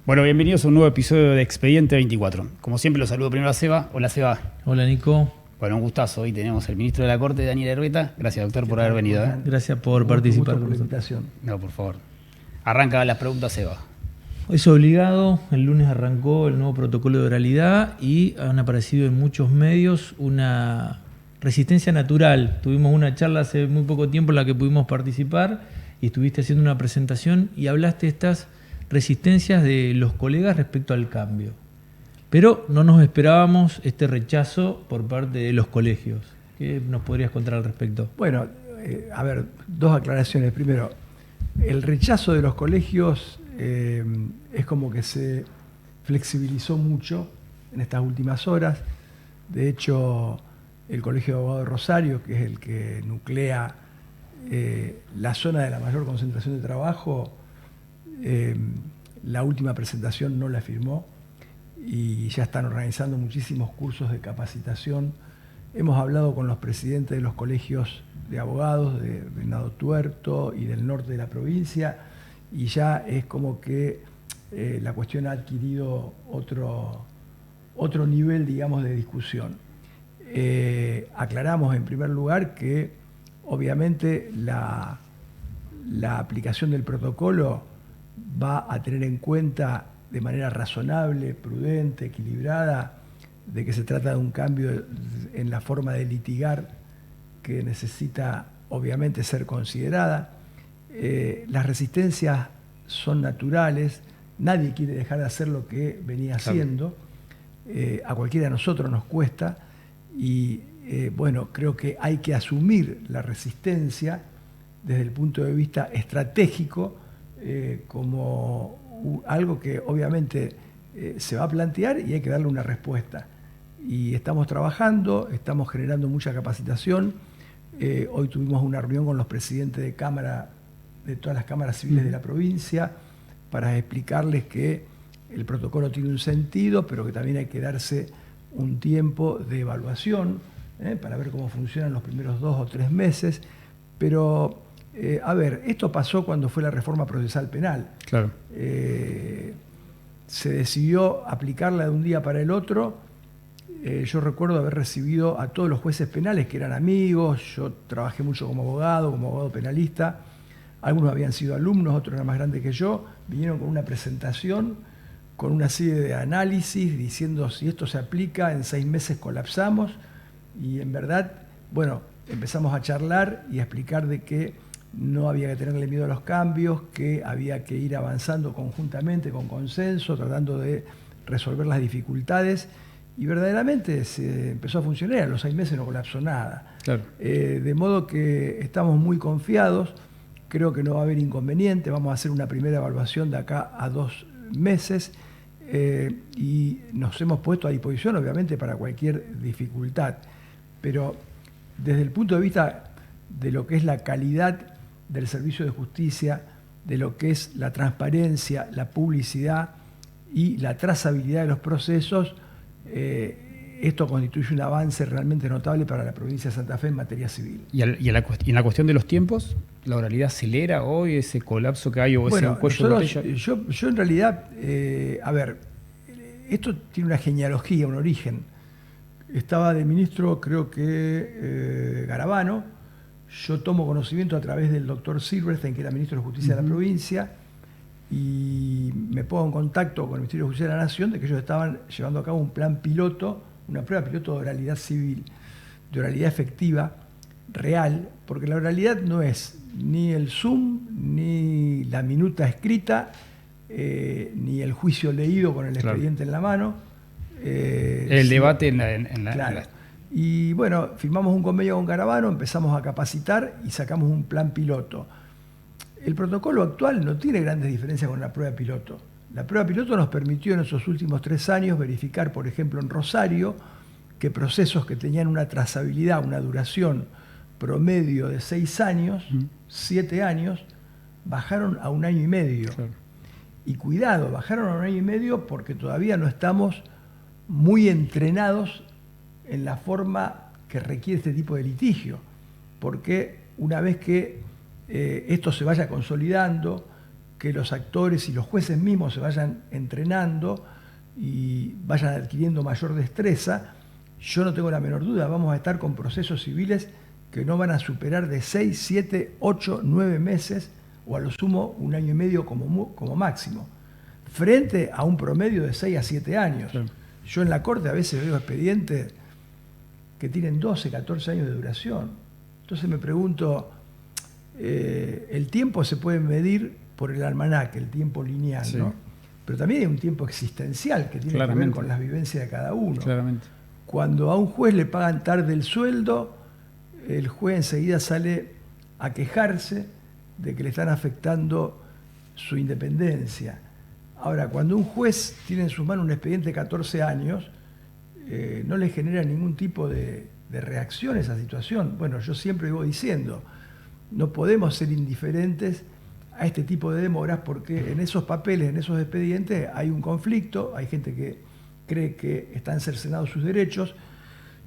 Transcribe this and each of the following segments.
Bueno, bienvenidos a un nuevo episodio de Expediente 24. Como siempre, los saludo primero a Seba. Hola, Seba. Hola, Nico. Bueno, un gustazo. Hoy tenemos al ministro de la Corte, Daniel Herueta. Gracias, doctor, por haber venido. Gracias por participar por la invitación. No, por favor. Arranca las preguntas, Seba. Es obligado, el lunes arrancó el nuevo protocolo de oralidad y han aparecido en muchos medios una resistencia natural. Tuvimos una charla hace muy poco tiempo en la que pudimos participar y estuviste haciendo una presentación y hablaste de estas resistencias de los colegas respecto al cambio. Pero no nos esperábamos este rechazo por parte de los colegios. ¿Qué nos podrías contar al respecto? Bueno, a ver, dos aclaraciones. Primero, el rechazo de los colegios es como que se flexibilizó mucho en estas últimas horas. De hecho, el Colegio de Abogados de Rosario, que es el que nuclea la zona de la mayor concentración de trabajo, la última presentación no la firmó y ya están organizando muchísimos cursos de capacitación. Hemos hablado con los presidentes de los colegios de abogados de Venado Tuerto y del norte de la provincia y ya es como que la cuestión ha adquirido otro nivel, digamos, de discusión. Aclaramos en primer lugar que obviamente la aplicación del protocolo va a tener en cuenta de manera razonable, prudente, equilibrada, de que se trata de un cambio en la forma de litigar que necesita obviamente ser considerada. Las resistencias son naturales, nadie quiere dejar de hacer lo que venía haciendo, a cualquiera de nosotros nos cuesta y bueno, creo que hay que asumir la resistencia desde el punto de vista estratégico como algo que obviamente se va a plantear y hay que darle una respuesta. Y estamos trabajando, estamos generando mucha capacitación. Hoy tuvimos una reunión con los presidentes de cámara, de todas las cámaras civiles de la provincia, para explicarles que el protocolo tiene un sentido, pero que también hay que darse un tiempo de evaluación para ver cómo funcionan los primeros 2 o 3 meses. Pero a ver, esto pasó cuando fue la reforma procesal penal. Claro. Se decidió aplicarla de un día para el otro. Yo recuerdo haber recibido a todos los jueces penales que eran amigos. Yo trabajé mucho como abogado penalista. Algunos habían sido alumnos, otros eran más grandes que yo. Vinieron con una presentación, con una serie de análisis, diciendo si esto se aplica, en 6 meses colapsamos. Y en verdad, bueno, empezamos a charlar y a explicar de que no había que tenerle miedo a los cambios, que había que ir avanzando conjuntamente, con consenso, tratando de resolver las dificultades. Y verdaderamente se empezó a funcionar, a los 6 meses no colapsó nada. Claro. De modo que estamos muy confiados, creo que no va a haber inconveniente, vamos a hacer una primera evaluación de acá a 2 meses y nos hemos puesto a disposición, obviamente, para cualquier dificultad. Pero desde el punto de vista de lo que es la calidad del servicio de justicia, de lo que es la transparencia, la publicidad y la trazabilidad de los procesos, esto constituye un avance realmente notable para la provincia de Santa Fe en materia civil. ¿Y en la cuestión de los tiempos? ¿La oralidad acelera hoy ese colapso que hay o ese cuello de botella? Yo en realidad, a ver, esto tiene una genealogía, un origen. Estaba de ministro, creo que Garabano. Yo tomo conocimiento a través del doctor Silverstein, que era ministro de Justicia de la provincia, y me pongo en contacto con el Ministerio de Justicia de la Nación de que ellos estaban llevando a cabo un plan piloto, una prueba piloto de oralidad civil, de oralidad efectiva, real, porque la oralidad no es ni el Zoom, ni la minuta escrita, ni el juicio leído con el expediente en la mano. El debate en la... Claro. Y bueno, firmamos un convenio con Garabano, empezamos a capacitar y sacamos un plan piloto. El protocolo actual no tiene grandes diferencias con la prueba piloto. La prueba piloto nos permitió en esos últimos 3 años verificar, por ejemplo, en Rosario, que procesos que tenían una trazabilidad, una duración promedio de 6 años, 7 años, bajaron a 1 año y medio. Claro. Y cuidado, bajaron a 1 año y medio porque todavía no estamos muy entrenados en la forma que requiere este tipo de litigio, porque una vez que esto se vaya consolidando, que los actores y los jueces mismos se vayan entrenando y vayan adquiriendo mayor destreza, yo no tengo la menor duda, vamos a estar con procesos civiles que no van a superar de 6, 7, 8, 9 meses o a lo sumo 1 año y medio como máximo, frente a un promedio de 6 a 7 años. Sí. Yo en la corte a veces veo expedientes que tienen 12, 14 años de duración. Entonces me pregunto, el tiempo se puede medir por el almanaque, el tiempo lineal, sí, ¿no? Pero también hay un tiempo existencial que tiene que ver con las vivencias de cada uno. Claramente. Cuando a un juez le pagan tarde el sueldo, el juez enseguida sale a quejarse de que le están afectando su independencia. Ahora, cuando un juez tiene en sus manos un expediente de 14 años, no le genera ningún tipo de reacción a esa situación. Bueno, yo siempre voy diciendo, no podemos ser indiferentes a este tipo de demoras porque en esos papeles, en esos expedientes, hay un conflicto, hay gente que cree que están cercenados sus derechos,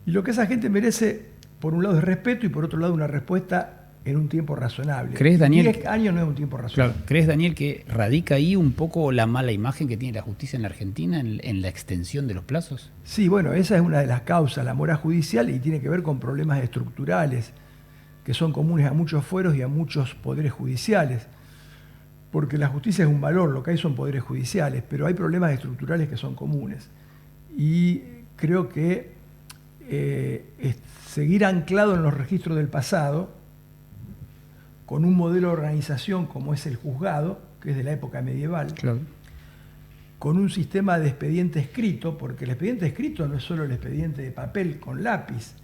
y lo que esa gente merece, por un lado, es respeto y por otro lado, una respuesta en un tiempo razonable. ¿Crees, Daniel, 10 años no es un tiempo razonable. Claro, ¿crees, Daniel, que radica ahí un poco la mala imagen que tiene la justicia en la Argentina en la extensión de los plazos? Sí, bueno, esa es una de las causas, la mora judicial, y tiene que ver con problemas estructurales que son comunes a muchos fueros y a muchos poderes judiciales. Porque la justicia es un valor, lo que hay son poderes judiciales, pero hay problemas estructurales que son comunes. Y creo que seguir anclado en los registros del pasado, con un modelo de organización como es el juzgado, que es de la época medieval, claro, con un sistema de expediente escrito, porque el expediente escrito no es solo el expediente de papel con lápiz,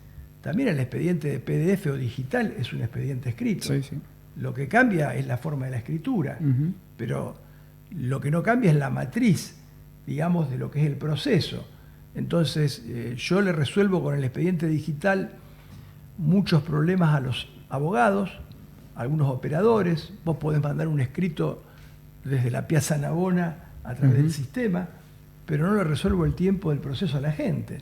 también el expediente de PDF o digital es un expediente escrito. Sí, sí. Lo que cambia es la forma de la escritura, Uh-huh. pero lo que no cambia es la matriz, digamos, de lo que es el proceso. Entonces, yo le resuelvo con el expediente digital muchos problemas a los abogados, a algunos operadores. Vos podés mandar un escrito desde la Piazza Navona a través del sistema, pero no le resuelvo el tiempo del proceso a la gente.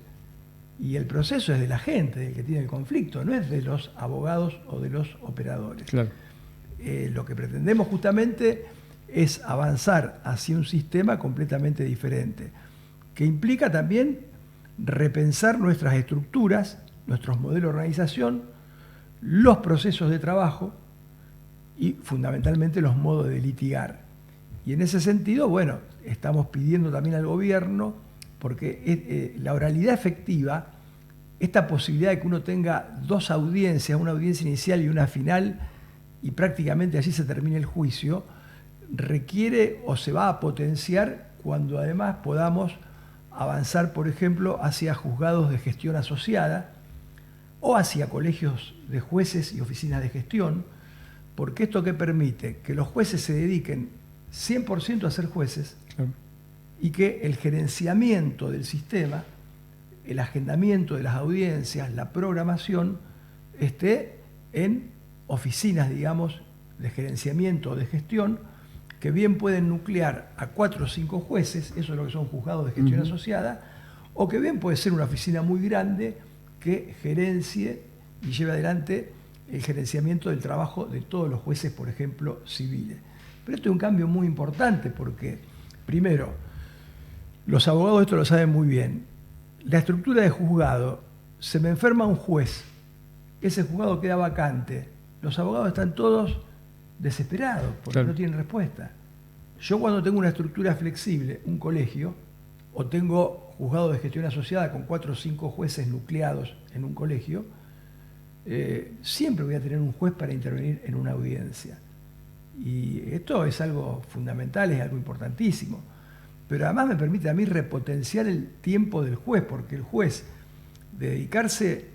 Y el proceso es de la gente, del que tiene el conflicto, no es de los abogados o de los operadores. Claro. Lo que pretendemos justamente es avanzar hacia un sistema completamente diferente, que implica también repensar nuestras estructuras, nuestros modelos de organización, los procesos de trabajo y fundamentalmente los modos de litigar. Y en ese sentido, bueno, estamos pidiendo también al gobierno, porque la oralidad efectiva, esta posibilidad de que uno tenga 2 audiencias, una audiencia inicial y una final, y prácticamente allí se termina el juicio, requiere o se va a potenciar cuando además podamos avanzar, por ejemplo, hacia juzgados de gestión asociada o hacia colegios de jueces y oficinas de gestión, porque esto que permite que los jueces se dediquen 100% a ser jueces, claro, y que el gerenciamiento del sistema, el agendamiento de las audiencias, la programación, esté en oficinas, digamos, de gerenciamiento o de gestión, que bien pueden nuclear a 4 o 5 jueces, eso es lo que son juzgados de gestión asociada, o que bien puede ser una oficina muy grande que gerencie y lleve adelante el gerenciamiento del trabajo de todos los jueces, por ejemplo, civiles. Pero esto es un cambio muy importante porque, primero, los abogados esto lo saben muy bien, la estructura de juzgado, se me enferma un juez, ese juzgado queda vacante, los abogados están todos desesperados porque claro, no tienen respuesta. Yo cuando tengo una estructura flexible, un colegio, o tengo juzgado de gestión asociada con 4 o 5 jueces nucleados en un colegio, siempre voy a tener un juez para intervenir en una audiencia. Y esto es algo fundamental, es algo importantísimo. Pero además me permite a mí repotenciar el tiempo del juez, porque el juez, de dedicarse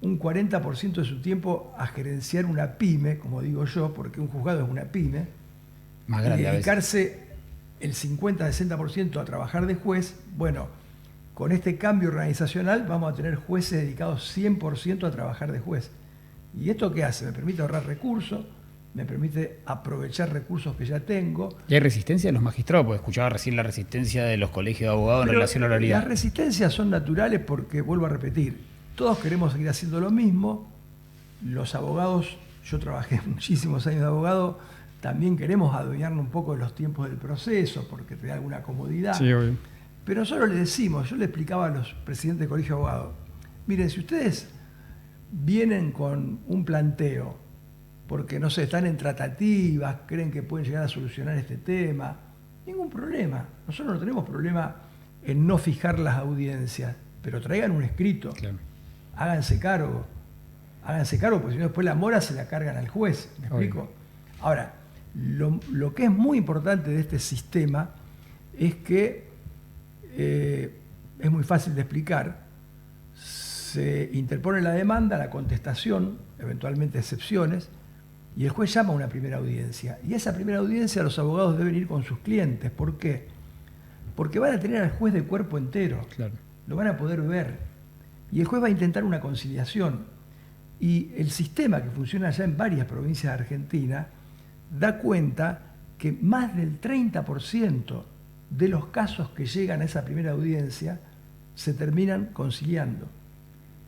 un 40% de su tiempo a gerenciar una pyme, como digo yo, porque un juzgado es una pyme, más grande, y dedicarse el 50-60% a trabajar de juez, bueno, con este cambio organizacional vamos a tener jueces dedicados 100% a trabajar de juez. ¿Y esto qué hace? Me permite ahorrar recursos, me permite aprovechar recursos que ya tengo. ¿Y hay resistencia de los magistrados? Porque escuchaba recién la resistencia de los colegios de abogados en relación a la oralidad. Las resistencias son naturales porque, vuelvo a repetir, todos queremos seguir haciendo lo mismo. Los abogados, yo trabajé muchísimos años de abogado, también queremos adueñarnos un poco de los tiempos del proceso porque te da alguna comodidad. Sí, obvio. Pero nosotros le decimos, yo le explicaba a los presidentes del Colegio de Abogados, miren, si ustedes vienen con un planteo, porque no sé, están en tratativas, creen que pueden llegar a solucionar este tema, ningún problema. Nosotros no tenemos problema en no fijar las audiencias, pero traigan un escrito, Claro. háganse cargo, porque si no después la mora se la cargan al juez, ¿me explico? Obvio. Ahora, lo que es muy importante de este sistema es que es muy fácil de explicar. Se interpone la demanda, la contestación, eventualmente excepciones, y el juez llama a una primera audiencia. Y esa primera audiencia los abogados deben ir con sus clientes. ¿Por qué? Porque van a tener al juez de cuerpo entero. Claro. Lo van a poder ver. Y el juez va a intentar una conciliación. Y el sistema que funciona ya en varias provincias de Argentina da cuenta que más del 30% de los casos que llegan a esa primera audiencia se terminan conciliando.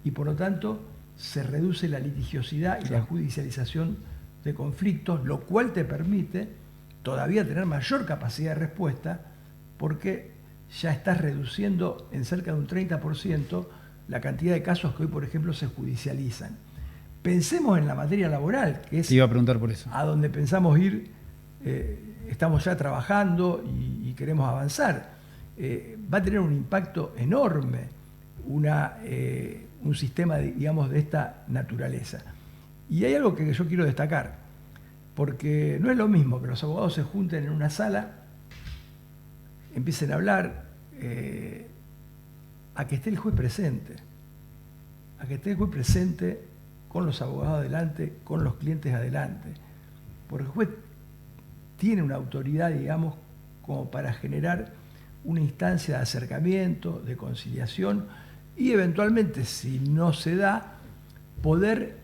Y por lo tanto se reduce la litigiosidad y la judicialización de conflictos, lo cual te permite todavía tener mayor capacidad de respuesta porque ya estás reduciendo en cerca de un 30% la cantidad de casos que hoy, por ejemplo, se judicializan. Pensemos en la materia laboral, que es Te iba a preguntar por eso. a donde pensamos ir, estamos ya trabajando y queremos avanzar. Va a tener un impacto enorme un sistema, digamos, de esta naturaleza. Y hay algo que yo quiero destacar, porque no es lo mismo que los abogados se junten en una sala, empiecen a hablar, a que esté el juez presente. A que esté el juez presente con los abogados adelante, con los clientes adelante. Porque el juez tiene una autoridad, digamos, como para generar una instancia de acercamiento, de conciliación y eventualmente, si no se da, poder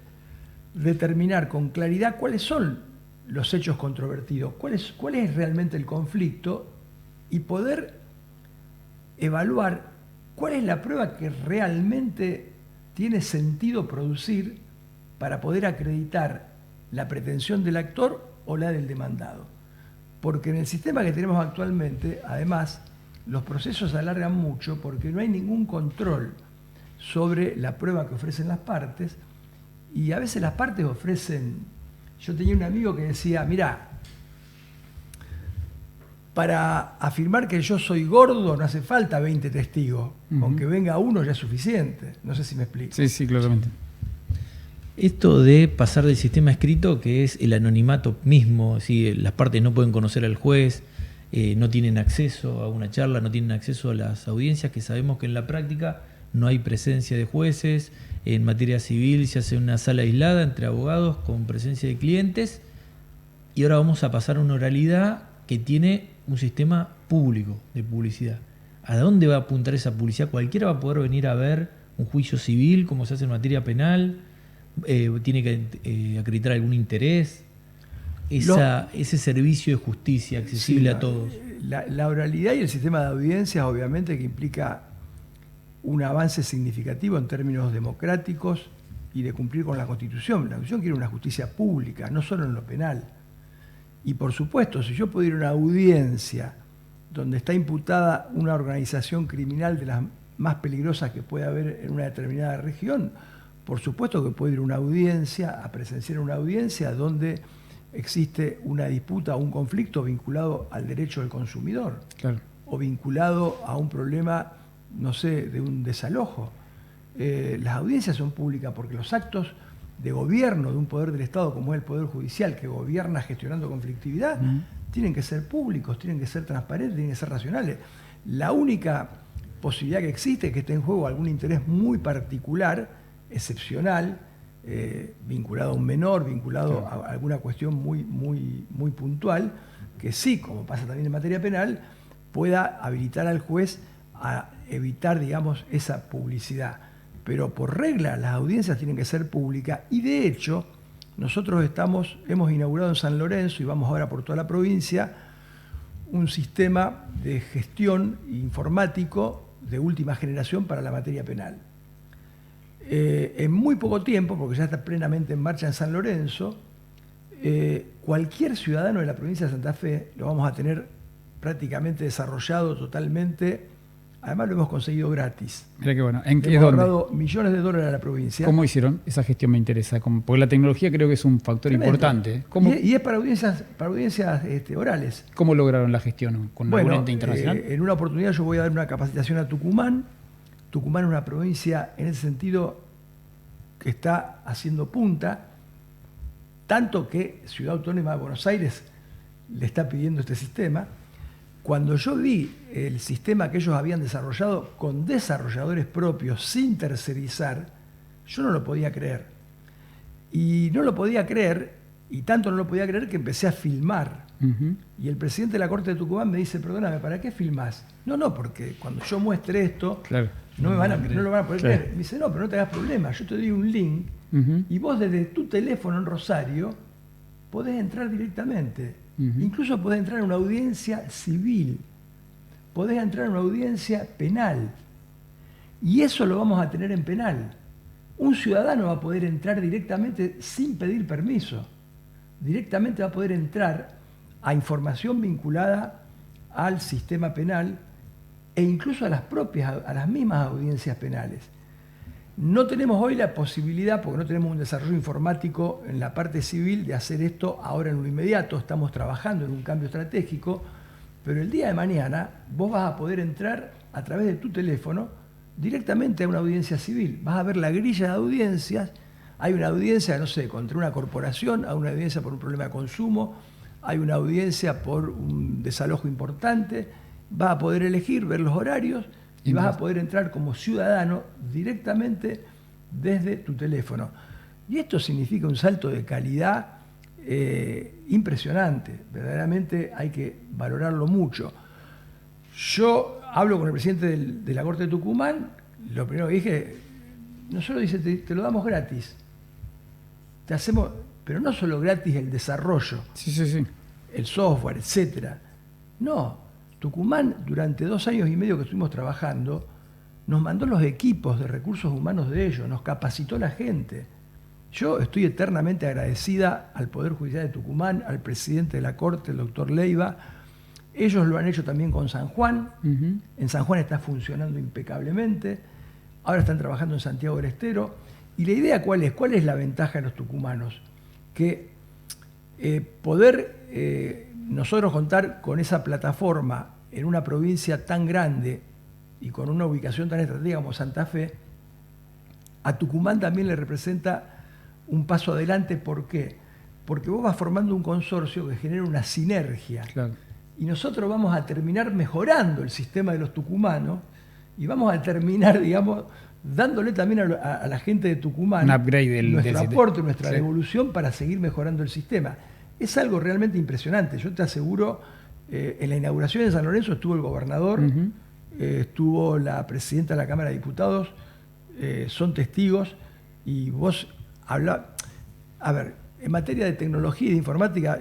determinar con claridad cuáles son los hechos controvertidos, cuál es realmente el conflicto y poder evaluar cuál es la prueba que realmente tiene sentido producir para poder acreditar la pretensión del actor o la del demandado. Porque en el sistema que tenemos actualmente, además, los procesos se alargan mucho porque no hay ningún control sobre la prueba que ofrecen las partes y a veces las partes ofrecen... Yo tenía un amigo que decía, mirá, para afirmar que yo soy gordo no hace falta 20 testigos, con que venga uno ya es suficiente. No sé si me explico. Sí, sí, claramente. Esto de pasar del sistema escrito, que es el anonimato mismo, ¿sí? Las partes no pueden conocer al juez, no tienen acceso a una charla, no tienen acceso a las audiencias, que sabemos que en la práctica no hay presencia de jueces. En materia civil se hace una sala aislada entre abogados con presencia de clientes, y ahora vamos a pasar a una oralidad que tiene un sistema público de publicidad. ¿A dónde va a apuntar esa publicidad? Cualquiera va a poder venir a ver un juicio civil como se hace en materia penal, tiene que acreditar algún interés, ese servicio de justicia accesible a todos. La oralidad y el sistema de audiencias obviamente que implica un avance significativo en términos democráticos y de cumplir con la Constitución. La Constitución quiere una justicia pública, no solo en lo penal. Y por supuesto, si yo puedo ir a una audiencia donde está imputada una organización criminal de las más peligrosas que puede haber en una determinada región, por supuesto que puedo ir a una audiencia, a presenciar una audiencia donde existe una disputa o un conflicto vinculado al derecho del consumidor, Claro. o vinculado a un problema, no sé, de un desalojo. Las audiencias son públicas porque los actos de gobierno de un poder del Estado como es el Poder Judicial, que gobierna gestionando conflictividad, tienen que ser públicos, tienen que ser transparentes, tienen que ser racionales. La única posibilidad que existe es que esté en juego algún interés muy particular, excepcional, vinculado a un menor, vinculado a alguna cuestión muy puntual, que sí, como pasa también en materia penal, pueda habilitar al juez a evitar, digamos, esa publicidad. Pero por regla las audiencias tienen que ser públicas y de hecho nosotros hemos inaugurado en San Lorenzo y vamos ahora por toda la provincia un sistema de gestión informático de última generación para la materia penal. En muy poco tiempo, porque ya está plenamente en marcha en San Lorenzo, cualquier ciudadano de la provincia de Santa Fe lo vamos a tener prácticamente desarrollado totalmente. Además lo hemos conseguido gratis. Mira qué bueno. ¿En qué Hemos dónde? ahorrado millones de dólares a la provincia. ¿Cómo hicieron? Esa gestión me interesa. Porque la tecnología creo que es un factor Tremendo. importante. ¿Cómo, Y es para audiencias orales. cómo lograron la gestión? ¿Con algún ente internacional? En una oportunidad yo voy a dar una capacitación a Tucumán. Tucumán es una provincia en ese sentido que está haciendo punta, tanto que Ciudad Autónoma de Buenos Aires le está pidiendo este sistema. Cuando yo vi el sistema que ellos habían desarrollado con desarrolladores propios, sin tercerizar, yo no lo podía creer. Y no lo podía creer, y tanto no lo podía creer que empecé a filmar. Ujú. Y el presidente de la Corte de Tucumán me dice, perdóname, ¿para qué filmás? No, porque cuando yo muestre esto, Claro. no lo van a poder Claro. creer. Me dice, no, pero no te hagas problema, yo te doy un link Ujú. y vos desde tu teléfono en Rosario podés entrar directamente. Ujú. Incluso podés entrar a una audiencia civil, podés entrar a una audiencia penal. Y eso lo vamos a tener en penal. Un ciudadano va a poder entrar directamente sin pedir permiso. Directamente va a poder entrar a información vinculada al sistema penal e incluso a las mismas audiencias penales. No tenemos hoy la posibilidad, porque no tenemos un desarrollo informático en la parte civil, de hacer esto ahora en lo inmediato. Estamos trabajando en un cambio estratégico, pero el día de mañana vos vas a poder entrar a través de tu teléfono directamente a una audiencia civil. Vas a ver la grilla de audiencias. Hay una audiencia, no sé, contra una corporación, hay una audiencia por un problema de consumo, hay una audiencia por un desalojo importante. Vas a poder elegir, ver los horarios y vas a poder entrar como ciudadano directamente desde tu teléfono. Y esto significa un salto de calidad impresionante. Verdaderamente hay que valorarlo mucho. Yo hablo con el presidente de la Corte de Tucumán, lo primero que dije, nosotros dice, te lo damos gratis. Te hacemos, pero no solo gratis el desarrollo, Sí. el software, etcétera. No, Tucumán, durante 2 años y medio que estuvimos trabajando, nos mandó los equipos de recursos humanos de ellos, nos capacitó la gente. Yo estoy eternamente agradecida al Poder Judicial de Tucumán, al presidente de la Corte, el doctor Leiva. Ellos lo han hecho también con San Juan. Ujú. En San Juan está funcionando impecablemente. Ahora están trabajando en Santiago del Estero. Y la idea, ¿cuál es? ¿Cuál es la ventaja de los tucumanos? Que poder nosotros contar con esa plataforma en una provincia tan grande y con una ubicación tan estratégica como Santa Fe, a Tucumán también le representa un paso adelante. ¿Por qué? Porque vos vas formando un consorcio que genera una sinergia. Claro. Y nosotros vamos a terminar mejorando el sistema de los tucumanos y vamos a terminar, digamos, dándole también a la gente de Tucumán Un upgrade del nuestro sistema. aporte, nuestra Sí. devolución para seguir mejorando el sistema. Es algo realmente impresionante. Yo te aseguro, en la inauguración de San Lorenzo estuvo el gobernador, Ujú. estuvo la presidenta de la Cámara de Diputados, son testigos, y vos hablás. A ver, en materia de tecnología y de informática,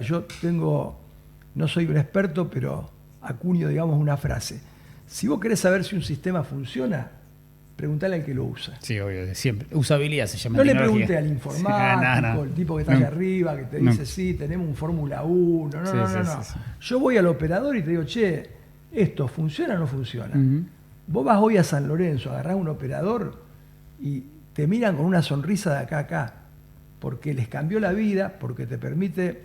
no soy un experto, pero acuño, digamos, una frase. Si vos querés saber si un sistema funciona, preguntale al que lo usa. Sí, obvio, siempre. Usabilidad se llama. No le tecnología. pregunte al informático, No. el tipo que está allá arriba, que te No. dice, sí, tenemos un Fórmula 1. No, Sí, no. sí. Yo voy al operador y te digo, che, ¿esto funciona o no funciona? Ujú. Vos vas hoy a San Lorenzo, agarrás un operador y te miran con una sonrisa de acá a acá, porque les cambió la vida, porque te permite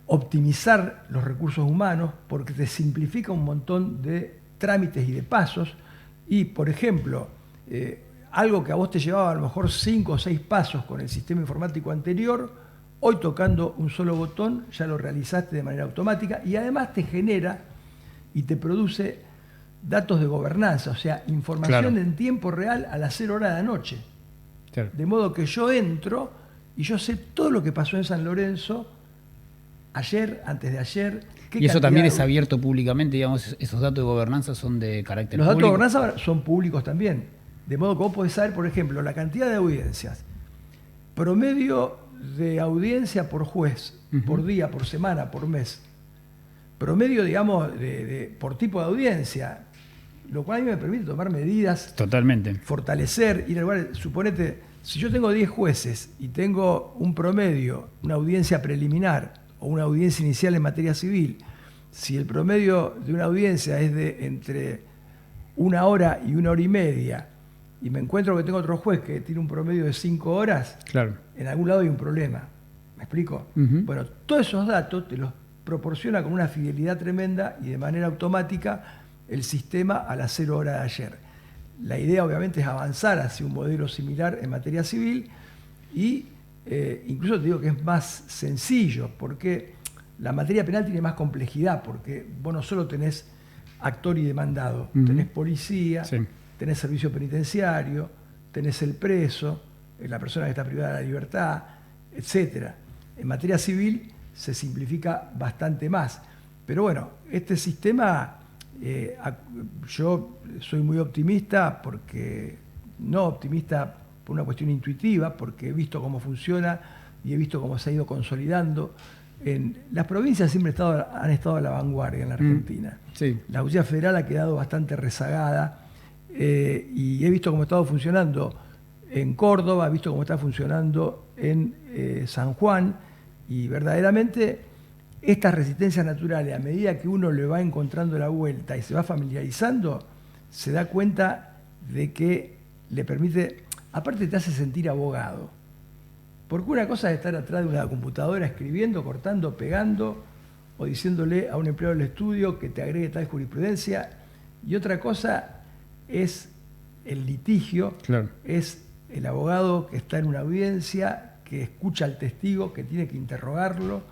optimizar los recursos humanos, porque te simplifica un montón de trámites y de pasos. Y, por ejemplo, algo que a vos te llevaba a lo mejor 5 o 6 pasos con el sistema informático anterior, hoy tocando un solo botón ya lo realizaste de manera automática, y además te genera y te produce datos de gobernanza, o sea, información Claro. en tiempo real a las 0 horas de la noche. Claro. De modo que yo entro y yo sé todo lo que pasó en San Lorenzo ayer, antes de ayer. Y eso también es abierto. abierto públicamente, digamos, esos datos de gobernanza son de carácter Los datos de público. gobernanza son públicos también. De modo que vos podés saber, por ejemplo, la cantidad de audiencias, promedio de audiencia por juez, Ujú. por día, por semana, por mes. Promedio, digamos, por tipo de audiencia. Lo cual a mí me permite tomar medidas, Totalmente. fortalecer, ir al lugar. Suponete, Si yo tengo 10 jueces y tengo un promedio, una audiencia preliminar o una audiencia inicial en materia civil, si el promedio de una audiencia es de entre 1 hora y 1 hora y media, y me encuentro que tengo otro juez que tiene un promedio de 5 horas, Claro. en algún lado hay un problema. ¿Me explico? Ujú. Bueno, todos esos datos te los proporciona con una fidelidad tremenda y de manera automática el sistema a las 0 horas de ayer. La idea obviamente es avanzar hacia un modelo similar en materia civil y incluso te digo que es más sencillo porque la materia penal tiene más complejidad porque vos no solo tenés actor y demandado, tenés policía, Sí. tenés servicio penitenciario, tenés el preso, la persona que está privada de la libertad, etcétera. En materia civil se simplifica bastante más. Pero bueno, este sistema, yo soy muy optimista porque, no optimista por una cuestión intuitiva, porque he visto cómo funciona y he visto cómo se ha ido consolidando. Las provincias siempre han estado a la vanguardia en la Argentina. Sí. La Justicia Federal ha quedado bastante rezagada y he visto cómo ha estado funcionando en Córdoba, he visto cómo está funcionando en San Juan y verdaderamente estas resistencias naturales, a medida que uno le va encontrando la vuelta y se va familiarizando, se da cuenta de que le permite, aparte te hace sentir abogado. Porque una cosa es estar atrás de una computadora escribiendo, cortando, pegando o diciéndole a un empleado del estudio que te agregue tal jurisprudencia y otra cosa es el litigio, Claro. es el abogado que está en una audiencia, que escucha al testigo, que tiene que interrogarlo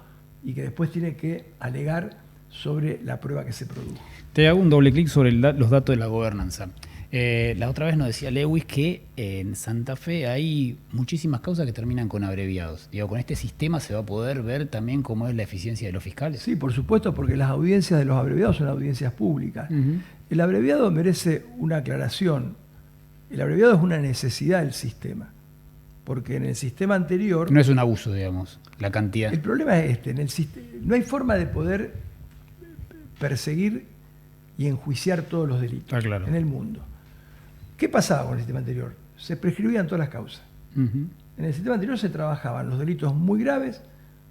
y que después tiene que alegar sobre la prueba que se produjo. Te hago un doble clic sobre los datos de la gobernanza. La otra vez nos decía Lewis que en Santa Fe hay muchísimas causas que terminan con abreviados. Digo, con este sistema se va a poder ver también cómo es la eficiencia de los fiscales. Sí, por supuesto, porque las audiencias de los abreviados son audiencias públicas. Ujú. El abreviado merece una aclaración. El abreviado es una necesidad del sistema. Porque en el sistema anterior... No es un abuso, digamos, la cantidad. El problema es este, no hay forma de poder perseguir y enjuiciar todos los delitos Está claro. en el mundo. ¿Qué pasaba con el sistema anterior? Se prescribían todas las causas. Ujú. En el sistema anterior se trabajaban los delitos muy graves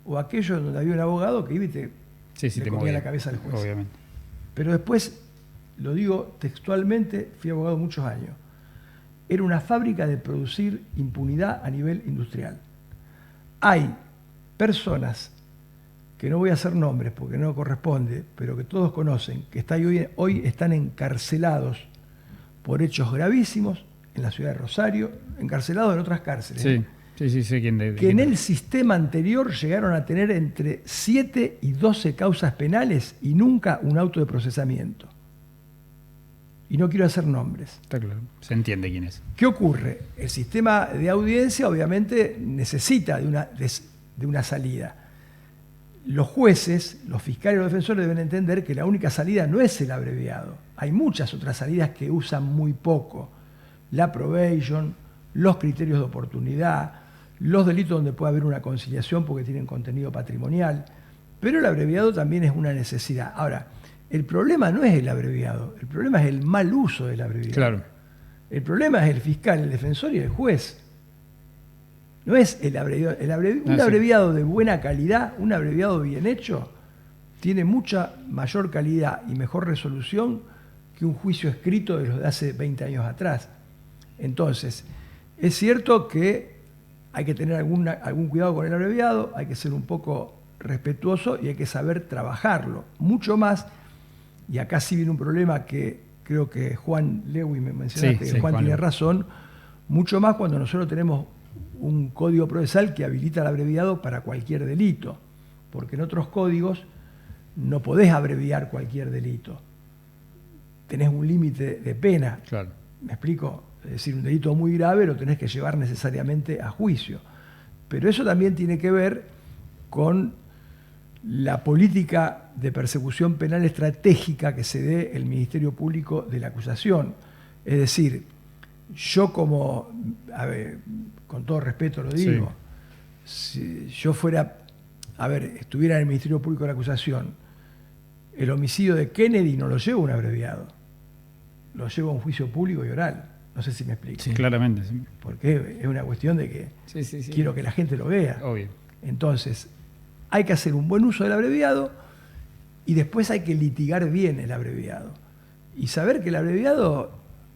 o aquellos donde había un abogado que iba y le te comía movía, la cabeza al juez. Obviamente. Pero después, lo digo textualmente, fui abogado muchos años. Era una fábrica de producir impunidad a nivel industrial. Hay personas, que no voy a hacer nombres porque no corresponde, pero que todos conocen, que hoy están encarcelados por hechos gravísimos en la ciudad de Rosario, encarcelados en otras cárceles. Sí, sé quién de. Que en el sistema anterior llegaron a tener entre 7 y 12 causas penales y nunca un auto de procesamiento. Y no quiero hacer nombres. Está claro. Se entiende quién es. ¿Qué ocurre? El sistema de audiencia obviamente necesita de una salida. Los jueces, los fiscales y los defensores deben entender que la única salida no es el abreviado. Hay muchas otras salidas que usan muy poco. La probation, los criterios de oportunidad, los delitos donde puede haber una conciliación porque tienen contenido patrimonial. Pero el abreviado también es una necesidad. Ahora, el problema no es el abreviado, el problema es el mal uso del abreviado. Claro. El problema es el fiscal, el defensor y el juez. No es el abreviado. Un abreviado de buena calidad, un abreviado bien hecho, tiene mucha mayor calidad y mejor resolución que un juicio escrito de los de hace 20 años atrás. Entonces, es cierto que hay que tener algún cuidado con el abreviado, hay que ser un poco respetuoso y hay que saber trabajarlo. Mucho más, y acá sí viene un problema que creo que Juan Lewis me mencionaste, que Juan tiene razón, mucho más cuando nosotros tenemos un código procesal que habilita el abreviado para cualquier delito, porque en otros códigos no podés abreviar cualquier delito. Tenés un límite de pena. Claro. ¿Me explico? Es decir, un delito muy grave lo tenés que llevar necesariamente a juicio. Pero eso también tiene que ver con la política de persecución penal estratégica que se dé el Ministerio Público de la acusación. Es decir, yo como, con todo respeto lo digo, si yo estuviera en el Ministerio Público de la acusación, el homicidio de Kennedy no lo llevo a un abreviado, lo llevo a un juicio público y oral. No sé si me explico. Sí. Claramente, sí. Porque es una cuestión de que Sí. quiero que la gente lo vea. Obvio. Entonces, hay que hacer un buen uso del abreviado y después hay que litigar bien el abreviado. Y saber que el abreviado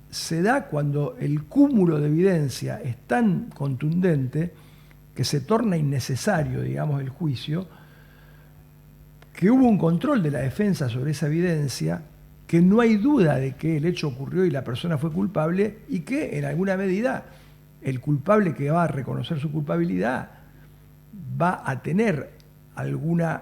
se da cuando el cúmulo de evidencia es tan contundente que se torna innecesario, digamos, el juicio, que hubo un control de la defensa sobre esa evidencia, que no hay duda de que el hecho ocurrió y la persona fue culpable, y que en alguna medida el culpable que va a reconocer su culpabilidad va a tener alguna,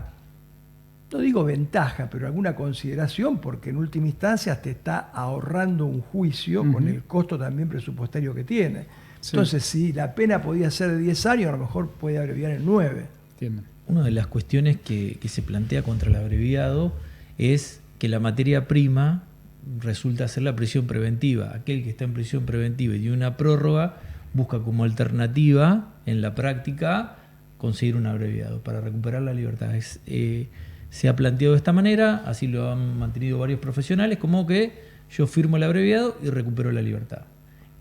no digo ventaja, pero alguna consideración, porque en última instancia te está ahorrando un juicio con el costo también presupuestario que tiene. Sí. Entonces, si la pena podía ser de 10 años, a lo mejor puede abreviar en 9. Entiendo. Una de las cuestiones que se plantea contra el abreviado es que la materia prima resulta ser la prisión preventiva. Aquel que está en prisión preventiva y tiene una prórroga busca como alternativa en la práctica conseguir un abreviado para recuperar la libertad. Se ha planteado de esta manera, así lo han mantenido varios profesionales, como que yo firmo el abreviado y recupero la libertad.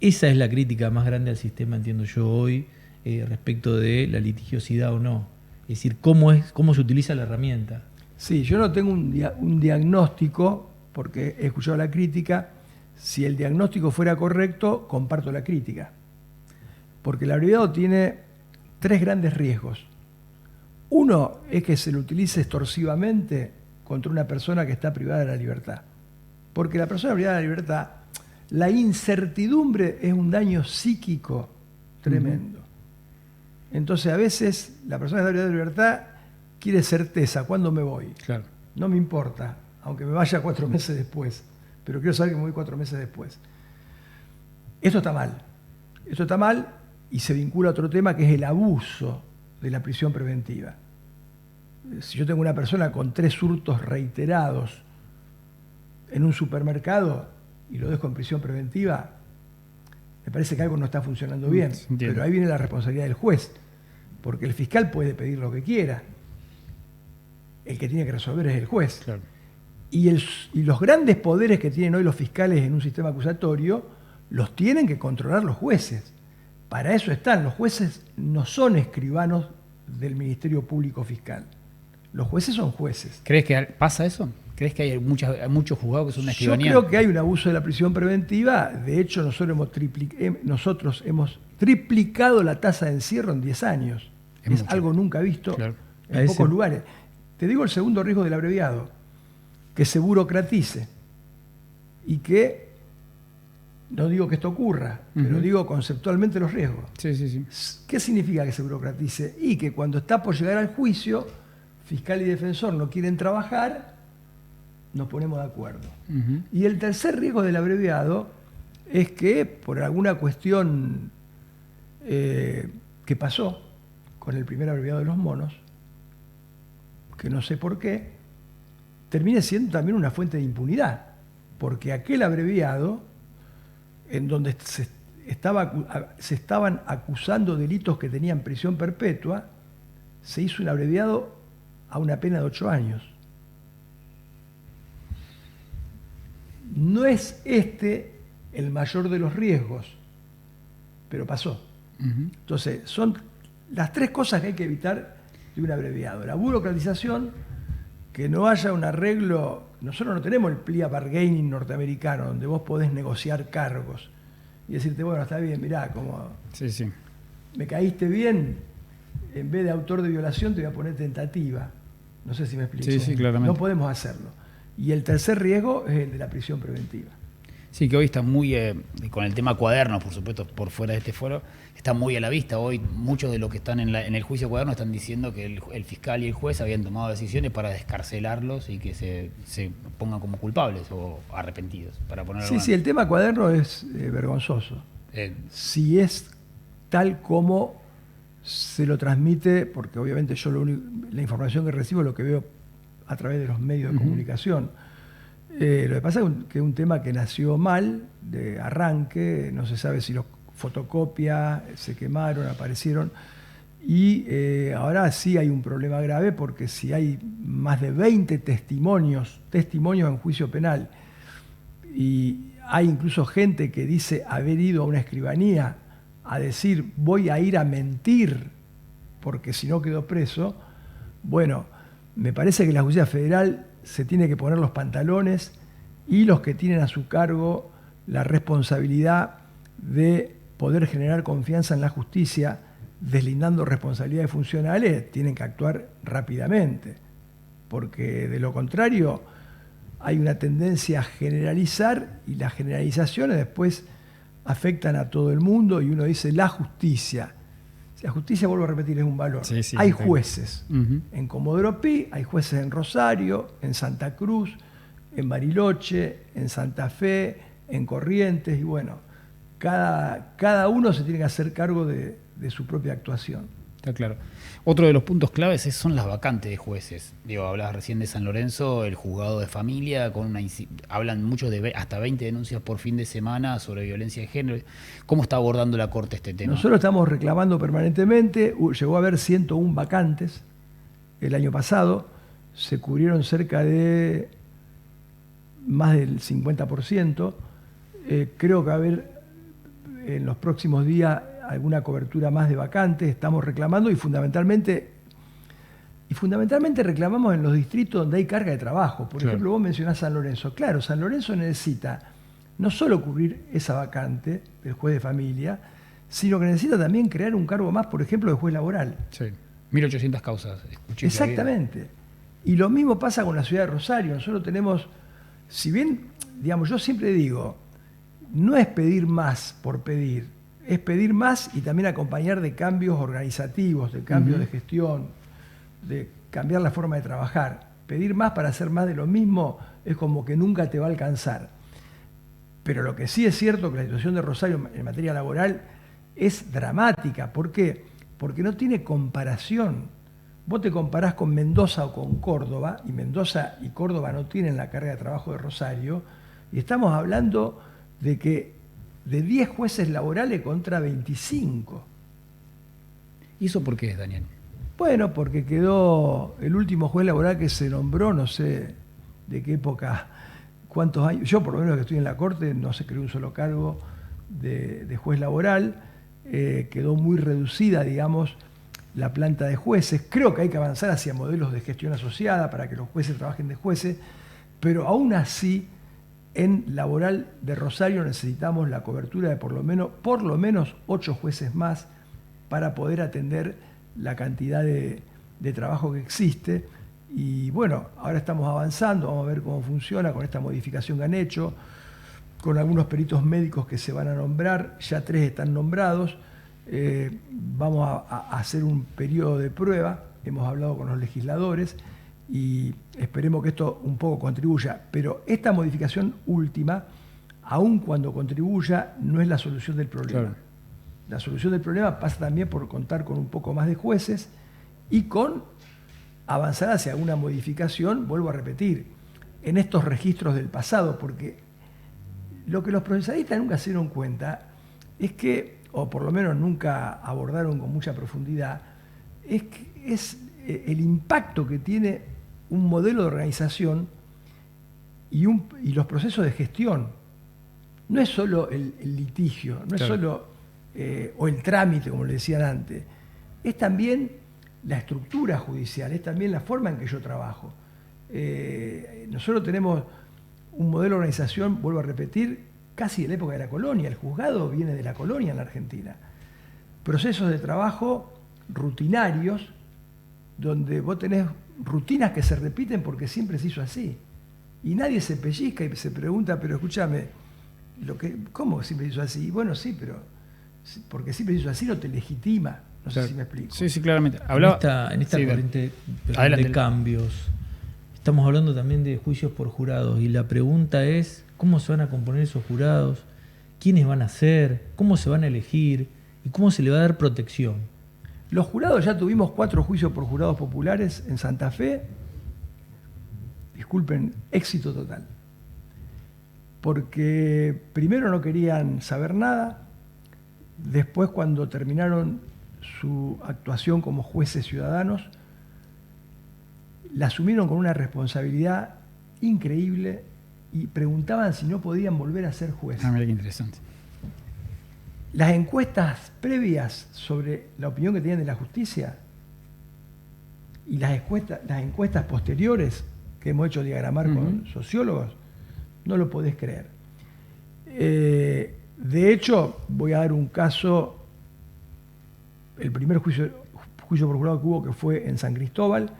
Esa es la crítica más grande al sistema, entiendo yo hoy, respecto de la litigiosidad o no. Es decir, cómo se utiliza la herramienta. Sí, yo no tengo un diagnóstico, porque he escuchado la crítica. Si el diagnóstico fuera correcto, comparto la crítica. Porque el abreviado tiene 3 grandes riesgos. Uno es que se lo utilice extorsivamente contra una persona que está privada de la libertad. Porque la persona privada de la libertad, la incertidumbre es un daño psíquico tremendo. Entonces, a veces, la persona que está privada de la libertad quiere certeza. ¿Cuándo me voy? Claro. No me importa, aunque me vaya 4 meses después. Pero quiero saber que me voy 4 meses después. Esto está mal. Esto está mal y se vincula a otro tema que es el abuso de la prisión preventiva. Si yo tengo una persona con 3 hurtos reiterados en un supermercado y lo dejo en prisión preventiva, me parece que algo no está funcionando bien. Entiendo. Pero ahí viene la responsabilidad del juez, porque el fiscal puede pedir lo que quiera. El que tiene que resolver es el juez. Claro. Y los grandes poderes que tienen hoy los fiscales en un sistema acusatorio los tienen que controlar los jueces. Para eso están. Los jueces no son escribanos del Ministerio Público Fiscal. Los jueces son jueces. ¿Crees que pasa eso? ¿Crees que hay muchos juzgados que son una Yo escribanía? creo que hay un abuso de la prisión preventiva. De hecho, nosotros hemos triplicado la tasa de encierro en 10 años. Es mucho. algo nunca visto Claro. en pocos lugares. Te digo el segundo riesgo del abreviado, que se burocratice y que, no digo que esto ocurra, pero digo conceptualmente los riesgos. Sí. ¿Qué significa que se burocratice? Y que cuando está por llegar al juicio, fiscal y defensor no quieren trabajar, nos ponemos de acuerdo. Y el tercer riesgo del abreviado es que por alguna cuestión que pasó con el primer abreviado de los monos, que no sé por qué, termine siendo también una fuente de impunidad, porque aquel abreviado, en donde se estaban acusando delitos que tenían prisión perpetua, se hizo un abreviado a una pena de 8 años. No es este el mayor de los riesgos, pero pasó. Entonces, son las 3 cosas que hay que evitar de un abreviado. La burocratización, que no haya un arreglo. Nosotros no tenemos el plea bargaining norteamericano, donde vos podés negociar cargos y decirte, bueno, está bien, mirá, como me caíste bien, en vez de autor de violación te voy a poner tentativa. No sé si me explico. Sí, claramente. No podemos hacerlo. Y el tercer riesgo es el de la prisión preventiva. Sí, que hoy está muy, con el tema cuadernos, por supuesto, por fuera de este foro, está muy a la vista. Hoy muchos de los que están en el juicio cuaderno están diciendo que el fiscal y el juez habían tomado decisiones para descarcelarlos y que se pongan como culpables o arrepentidos. Para ponerlo Sí, el tema cuaderno es vergonzoso. Si es tal como se lo transmite, porque obviamente yo la información que recibo es lo que veo a través de los medios de comunicación. Lo que pasa es que es un tema que nació mal de arranque, no se sabe si los fotocopias se quemaron, aparecieron, y ahora sí hay un problema grave porque si hay más de 20 testimonios en juicio penal y hay incluso gente que dice haber ido a una escribanía a decir voy a ir a mentir porque si no quedo preso. Bueno, me parece que la justicia federal se tiene que poner los pantalones y los que tienen a su cargo la responsabilidad de poder generar confianza en la justicia, deslindando responsabilidades funcionales, tienen que actuar rápidamente, porque de lo contrario hay una tendencia a generalizar y las generalizaciones después afectan a todo el mundo y uno dice la justicia. La justicia, vuelvo a repetir, es un valor. Sí, sí, hay sí. jueces en Comodoro Pi, hay jueces en Rosario, en Santa Cruz, en Bariloche, en Santa Fe, en Corrientes, y bueno, cada uno se tiene que hacer cargo de su propia actuación. Está claro. Otro de los puntos claves son las vacantes de jueces. Digo, hablabas recién de San Lorenzo, el juzgado de familia, hablan mucho de hasta 20 denuncias por fin de semana sobre violencia de género. ¿Cómo está abordando la Corte este tema? Nosotros estamos reclamando permanentemente, llegó a haber 101 vacantes el año pasado, se cubrieron cerca de más del 50%. Creo que va a haber en los próximos días alguna cobertura más de vacantes, estamos reclamando y fundamentalmente reclamamos en los distritos donde hay carga de trabajo. Por ejemplo, vos mencionás San Lorenzo. Claro, San Lorenzo necesita no solo cubrir esa vacante del juez de familia, sino que necesita también crear un cargo más, por ejemplo, de juez laboral. Sí, 1.800 causas. Escuché. Exactamente. Y lo mismo pasa con la ciudad de Rosario. Nosotros tenemos, si bien, digamos, yo siempre digo, no es pedir más por pedir, es pedir más y también acompañar de cambios organizativos, de cambios de gestión, de cambiar la forma de trabajar. Pedir más para hacer más de lo mismo es como que nunca te va a alcanzar. Pero lo que sí es cierto que la situación de Rosario en materia laboral es dramática. ¿Por qué? Porque no tiene comparación. Vos te comparás con Mendoza o con Córdoba, y Mendoza y Córdoba no tienen la carga de trabajo de Rosario, y estamos hablando de que de 10 jueces laborales contra 25. ¿Y eso por qué es, Daniel? Bueno, porque quedó el último juez laboral que se nombró, no sé de qué época, cuántos años. Yo, por lo menos que estoy en la Corte, no se creó un solo cargo de juez laboral. Quedó muy reducida, digamos, la planta de jueces. Creo que hay que avanzar hacia modelos de gestión asociada para que los jueces trabajen de jueces, pero aún así, en laboral de Rosario necesitamos la cobertura de por lo menos 8 jueces más para poder atender la cantidad de trabajo que existe. Y bueno, ahora estamos avanzando, vamos a ver cómo funciona con esta modificación que han hecho, con algunos peritos médicos que se van a nombrar, ya 3 están nombrados. Vamos a hacer un periodo de prueba, hemos hablado con los legisladores, y esperemos que esto un poco contribuya. Pero esta modificación última, aun cuando contribuya, no es la solución del problema. Claro. La solución del problema pasa también por contar con un poco más de jueces y con avanzar hacia una modificación, vuelvo a repetir, en estos registros del pasado, porque lo que los procesalistas nunca se dieron cuenta es que, o por lo menos nunca abordaron con mucha profundidad, es el impacto que tiene un modelo de organización y los procesos de gestión. No es solo el litigio, no es solo o el trámite, como le decían antes, es también la estructura judicial, es también la forma en que yo trabajo. Nosotros tenemos un modelo de organización, vuelvo a repetir, casi de la época de la colonia. El juzgado viene de la colonia en la Argentina. Procesos de trabajo rutinarios, donde vos tenés rutinas que se repiten porque siempre se hizo así. Y nadie se pellizca y se pregunta, pero escúchame, ¿cómo siempre se hizo así? Y bueno, sí, pero porque siempre se hizo así no te legitima. No sé si me explico. Sí, sí, claramente. En esta corriente de cambios, estamos hablando también de juicios por jurados. Y la pregunta es, ¿cómo se van a componer esos jurados? ¿Quiénes van a ser? ¿Cómo se van a elegir? ¿Y cómo se le va a dar protección? Los jurados, ya tuvimos 4 juicios por jurados populares en Santa Fe. Disculpen, éxito total. Porque primero no querían saber nada, después cuando terminaron su actuación como jueces ciudadanos, la asumieron con una responsabilidad increíble y preguntaban si no podían volver a ser jueces. Ah, mira qué interesante. Las encuestas previas sobre la opinión que tenían de la justicia y las encuestas posteriores que hemos hecho diagramar con sociólogos, no lo podés creer. De hecho, voy a dar un caso, el primer juicio por jurado que hubo, que fue en San Cristóbal,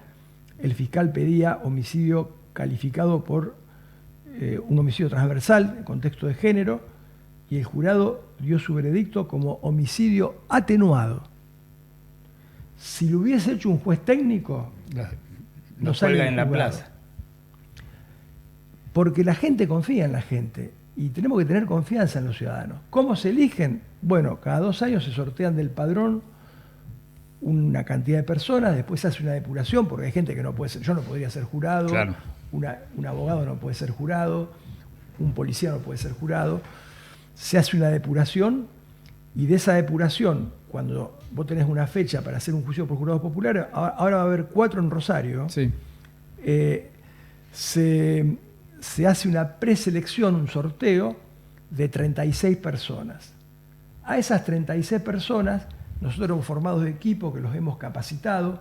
el fiscal pedía homicidio calificado por un homicidio transversal en contexto de género, y el jurado dio su veredicto como homicidio atenuado. Si lo hubiese hecho un juez técnico, no sale cuelga en la juzgado. plaza. Porque la gente confía en la gente y tenemos que tener confianza en los ciudadanos. ¿Cómo se eligen? Bueno, cada 2 años se sortean del padrón una cantidad de personas, después se hace una depuración, porque hay gente que no puede ser, yo no podría ser jurado, Claro. un abogado no puede ser jurado, un policía no puede ser jurado. Se hace una depuración y de esa depuración, cuando vos tenés una fecha para hacer un juicio por jurados populares, ahora va a haber 4 en Rosario, Sí. se hace una preselección, un sorteo de 36 personas. A esas 36 personas, nosotros hemos formado equipos que los hemos capacitado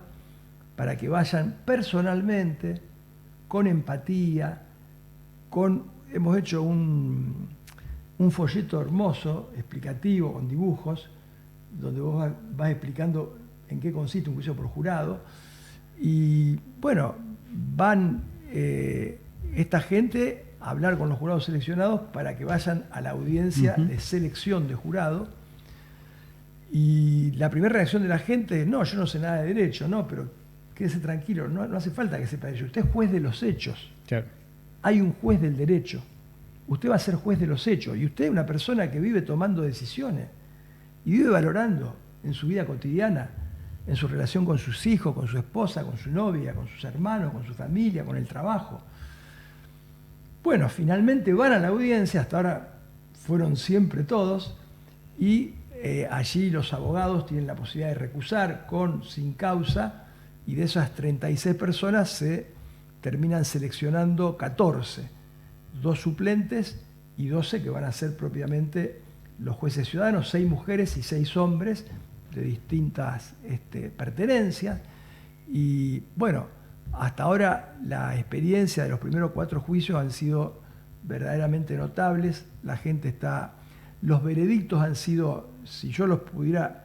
para que vayan personalmente, con empatía, hemos hecho un folleto hermoso, explicativo, con dibujos, donde vos vas explicando en qué consiste un juicio por jurado. Y bueno, van esta gente a hablar con los jurados seleccionados para que vayan a la audiencia de selección de jurado. Y la primera reacción de la gente es: no, yo no sé nada de derecho, no, pero quédese tranquilo, no hace falta que sepa derecho. Usted es juez de los hechos. Claro. Hay un juez del derecho. Usted va a ser juez de los hechos. Y usted es una persona que vive tomando decisiones y vive valorando en su vida cotidiana, en su relación con sus hijos, con su esposa, con su novia, con sus hermanos, con su familia, con el trabajo. Bueno, finalmente van a la audiencia, hasta ahora fueron siempre todos, y allí los abogados tienen la posibilidad de recusar sin causa, y de esas 36 personas se terminan seleccionando 14, 2 suplentes y 12 que van a ser propiamente los jueces ciudadanos, 6 mujeres y 6 hombres de distintas pertenencias. Y bueno, hasta ahora la experiencia de los primeros 4 juicios han sido verdaderamente notables. La gente los veredictos han sido, si yo los pudiera,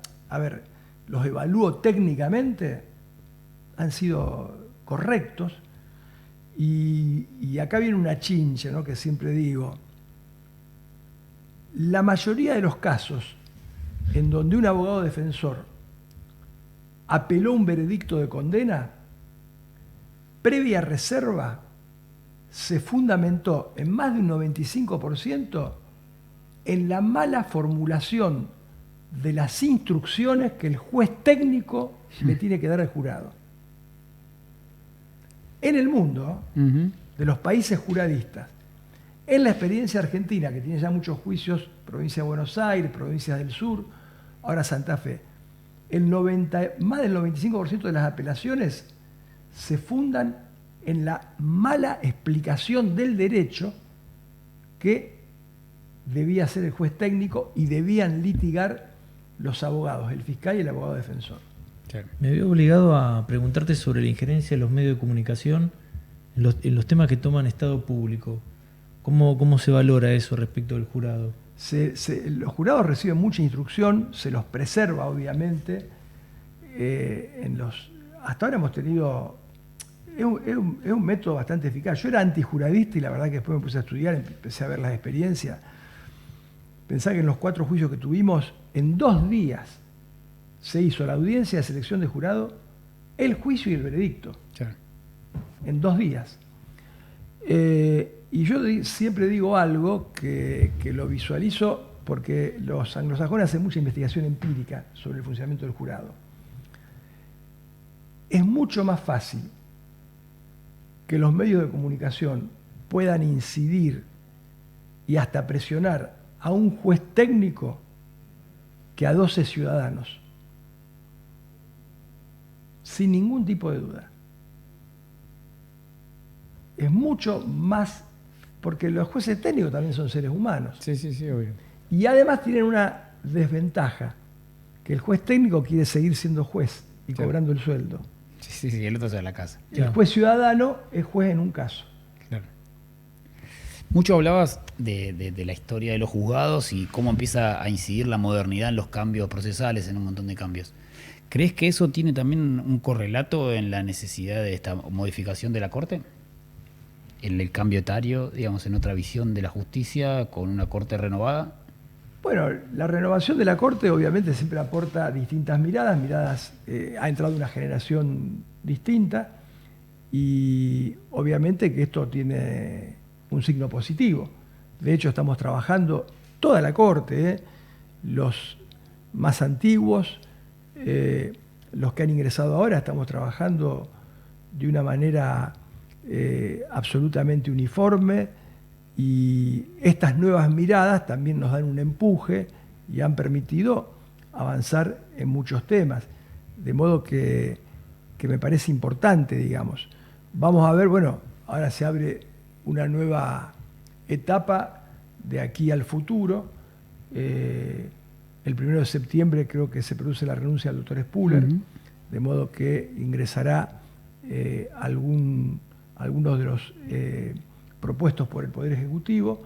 los evalúo técnicamente, han sido correctos. Y acá viene una chincha, ¿no?, que siempre digo. La mayoría de los casos en donde un abogado defensor apeló un veredicto de condena, previa reserva, se fundamentó en más de un 95% en la mala formulación de las instrucciones que el juez técnico le tiene que dar al jurado. En el mundo, de los países juradistas, en la experiencia argentina, que tiene ya muchos juicios, provincia de Buenos Aires, provincias del sur, ahora Santa Fe, más del 95% de las apelaciones se fundan en la mala explicación del derecho que debía hacer el juez técnico y debían litigar los abogados, el fiscal y el abogado defensor. Claro. Me había obligado a preguntarte sobre la injerencia de los medios de comunicación en los temas que toman estado público. ¿Cómo se valora eso respecto del jurado? Los jurados reciben mucha instrucción, se los preserva obviamente. Hasta ahora hemos tenido... Es un método bastante eficaz. Yo era antijuradista y la verdad que después me puse a estudiar, empecé a ver las experiencias. Pensá que en los 4 juicios que tuvimos, en 2 días se hizo la audiencia de selección de jurado, el juicio y el veredicto. Claro. En 2 días. Y yo siempre digo algo que lo visualizo porque los anglosajones hacen mucha investigación empírica sobre el funcionamiento del jurado. Es mucho más fácil que los medios de comunicación puedan incidir y hasta presionar a un juez técnico que a 12 ciudadanos. Sin ningún tipo de duda. Es mucho más porque los jueces técnicos también son seres humanos. Sí, obvio. Y además tienen una desventaja, que el juez técnico quiere seguir siendo juez y cobrando el sueldo. Sí, el otro se va a la casa. El juez ciudadano es juez en un caso. Claro. Mucho hablabas de la historia de los juzgados y cómo empieza a incidir la modernidad en los cambios procesales, en un montón de cambios. ¿Crees que eso tiene también un correlato en la necesidad de esta modificación de la Corte? En el cambio etario, digamos, en otra visión de la justicia, con una Corte renovada. Bueno, la renovación de la Corte obviamente siempre aporta distintas miradas, ha entrado una generación distinta y obviamente que esto tiene un signo positivo. De hecho, estamos trabajando toda la Corte, los más antiguos, los que han ingresado ahora, estamos trabajando de una manera absolutamente uniforme, y estas nuevas miradas también nos dan un empuje y han permitido avanzar en muchos temas, de modo que me parece importante, digamos. Vamos a ver, bueno, ahora se abre una nueva etapa de aquí al futuro. El 1 de septiembre creo que se produce la renuncia del doctor Spuller, de modo que ingresará algunos de los propuestos por el Poder Ejecutivo,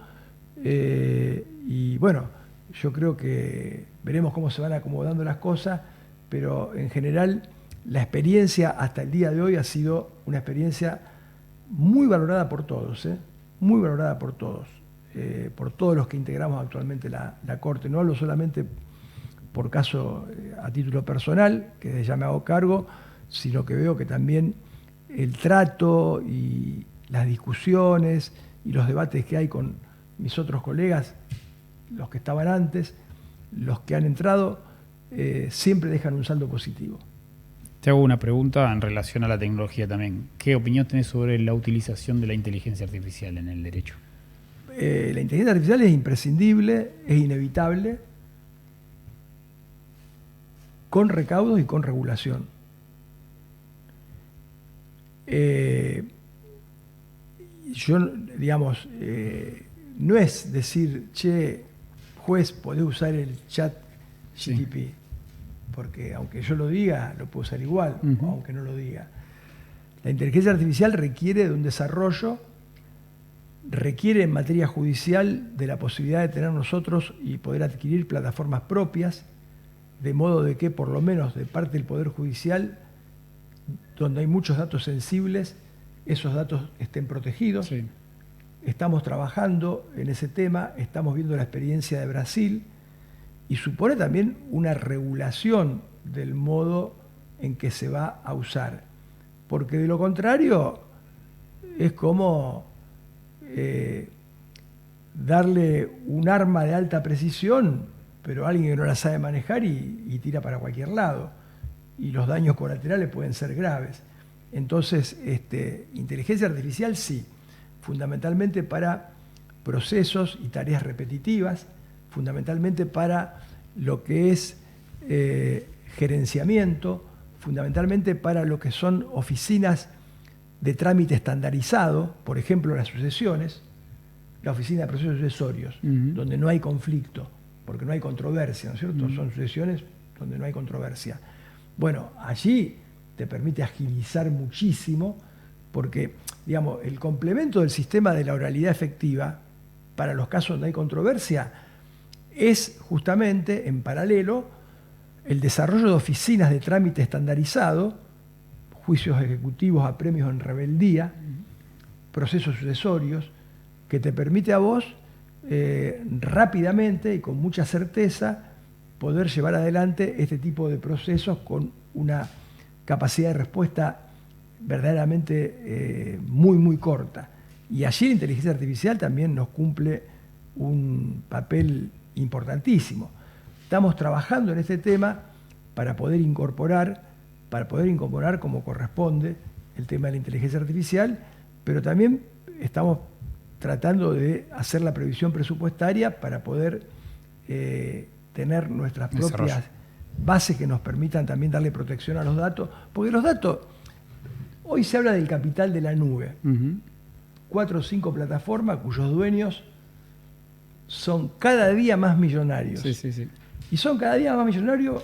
y bueno, yo creo que veremos cómo se van acomodando las cosas, pero en general la experiencia hasta el día de hoy ha sido una experiencia muy valorada por todos, muy valorada por todos los que integramos actualmente la Corte. No hablo solamente por caso a título personal, que ya me hago cargo, sino que veo que también el trato y las discusiones y los debates que hay con mis otros colegas, los que estaban antes, los que han entrado, siempre dejan un saldo positivo. Te hago una pregunta en relación a la tecnología también. ¿Qué opinión tenés sobre la utilización de la inteligencia artificial en el derecho? La inteligencia artificial es imprescindible, es inevitable, con recaudos y con regulación. Yo, digamos, no es decir, che, juez, podés usar el chat GTP, porque aunque yo lo diga, lo puedo usar igual, aunque no lo diga. La inteligencia artificial requiere de un desarrollo, requiere en materia judicial de la posibilidad de tener nosotros y poder adquirir plataformas propias, de modo de que por lo menos de parte del Poder Judicial, donde hay muchos datos sensibles, esos datos estén protegidos. Sí. Estamos trabajando en ese tema, estamos viendo la experiencia de Brasil y supone también una regulación del modo en que se va a usar. Porque de lo contrario es como darle un arma de alta precisión, pero a alguien que no la sabe manejar y tira para cualquier lado. Y los daños colaterales pueden ser graves. Entonces, inteligencia artificial sí, fundamentalmente para procesos y tareas repetitivas, fundamentalmente para lo que es gerenciamiento, fundamentalmente para lo que son oficinas de trámite estandarizado, por ejemplo las sucesiones, la oficina de procesos sucesorios, donde no hay conflicto, porque no hay controversia, ¿no es cierto? Son sucesiones donde no hay controversia. Bueno, allí te permite agilizar muchísimo, porque, digamos, el complemento del sistema de la oralidad efectiva para los casos donde hay controversia es justamente, en paralelo, el desarrollo de oficinas de trámite estandarizado, juicios ejecutivos a premios en rebeldía, procesos sucesorios, que te permite a vos rápidamente y con mucha certeza poder llevar adelante este tipo de procesos con una capacidad de respuesta verdaderamente muy, muy corta. Y allí la inteligencia artificial también nos cumple un papel importantísimo. Estamos trabajando en este tema para poder incorporar como corresponde el tema de la inteligencia artificial, pero también estamos tratando de hacer la previsión presupuestaria para poder tener nuestras propias bases que nos permitan también darle protección a los datos, porque los datos, hoy se habla del capital de la nube, 4 o 5 plataformas cuyos dueños son cada día más millonarios. Sí, sí, sí. Y son cada día más millonarios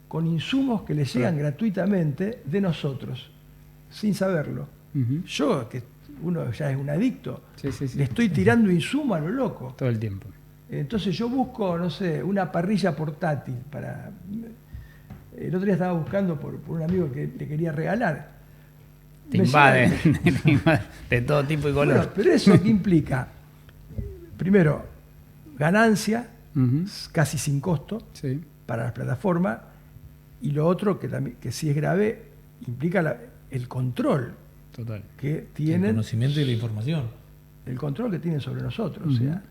con insumos que les llegan gratuitamente de nosotros, sin saberlo. Ujú. Yo, que uno ya es un adicto, Sí, sí, sí. le estoy tirando insumo a lo loco. Todo el tiempo. Entonces yo busco, no sé, una parrilla portátil para... El otro día estaba buscando por un amigo que le quería regalar. Te Me invaden, llegan- te invaden de todo tipo y color. Bueno, pero eso que implica, primero, ganancia, Ujú. casi sin costo, Sí, para las plataformas, y lo otro, que, también, que sí es grave, implica el control total. que El tienen, conocimiento y la información. el control que tienen sobre nosotros. Ujú. O sea,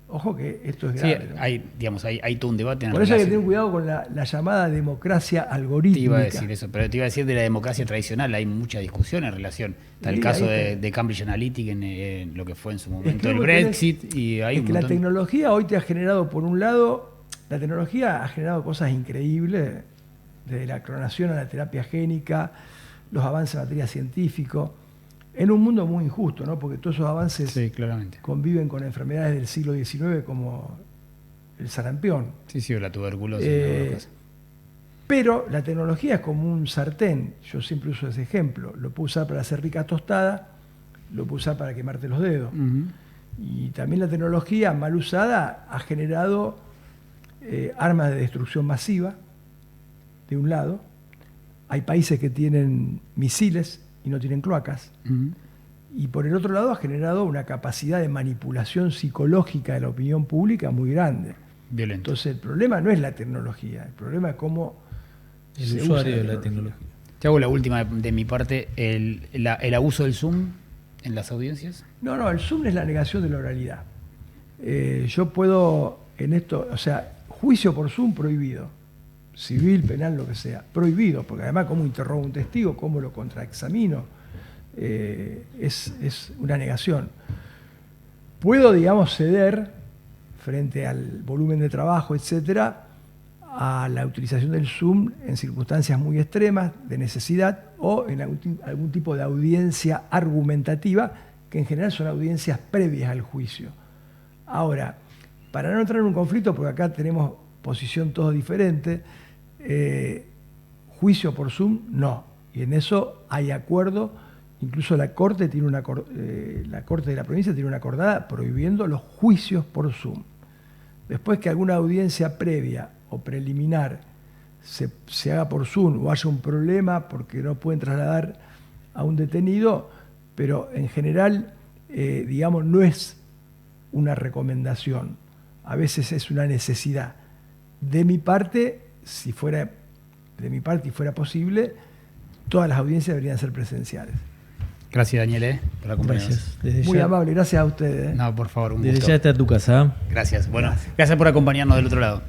ojo que esto es Sí, grave. ¿no? hay, digamos, hay todo un debate en Por eso hay que relación- tener cuidado con la llamada democracia Te algorítmica. iba a decir eso, pero te iba a decir de la democracia tradicional, hay mucha discusión en relación. Está el Sí, caso ahí está. de Cambridge Analytica en lo que fue en su Es momento que el vos tenés- Brexit y hay es un que la montón. tecnología hoy te ha generado, por un lado, la tecnología ha generado cosas increíbles, desde la clonación a la terapia génica, los avances en materia científica, en un mundo muy injusto, ¿no? Porque todos esos avances Sí, claramente. conviven con enfermedades del siglo XIX como el sarampión. Sí, sí, o la tuberculosis. Eh, alguna cosa. Pero la tecnología es como un sartén, yo siempre uso ese ejemplo, lo puedo usar para hacer rica tostada, lo puedo usar para quemarte los dedos. Ujú. Y también la tecnología mal usada ha generado armas de destrucción masiva, de un lado. Hay países que tienen misiles y no tienen cloacas. Ujú. Y por el otro lado ha generado una capacidad de manipulación psicológica de la opinión pública muy grande. Violento. Entonces el problema no es la tecnología, el problema es cómo El se usa usuario de la tecnología. Te hago la última de mi parte, el abuso del Zoom en las audiencias. No, el Zoom es la negación de la oralidad. Yo puedo, en esto, o sea, juicio por Zoom prohibido. Civil, penal, lo que sea. Prohibido, porque además cómo interrogo a un testigo, cómo lo contraexamino, es una negación. Puedo, digamos, ceder frente al volumen de trabajo, etcétera, a la utilización del Zoom en circunstancias muy extremas de necesidad o en algún tipo de audiencia argumentativa, que en general son audiencias previas al juicio. Ahora, para no entrar en un conflicto, porque acá tenemos posición todos diferente, juicio por Zoom, no. Y en eso hay acuerdo, incluso la Corte tiene la Corte de la provincia tiene una acordada prohibiendo los juicios por Zoom. Después que alguna audiencia previa o preliminar se haga por Zoom o haya un problema porque no pueden trasladar a un detenido, pero en general, digamos, no es una recomendación. A veces es una necesidad. De mi parte, si fuera posible, todas las audiencias deberían ser presenciales. Gracias, Daniel, por acompañarnos. Gracias. Desde Muy ya, amable, gracias a ustedes. No, por favor, un desde gusto. ya está tu casa. Gracias. Bueno, gracias por acompañarnos del otro lado.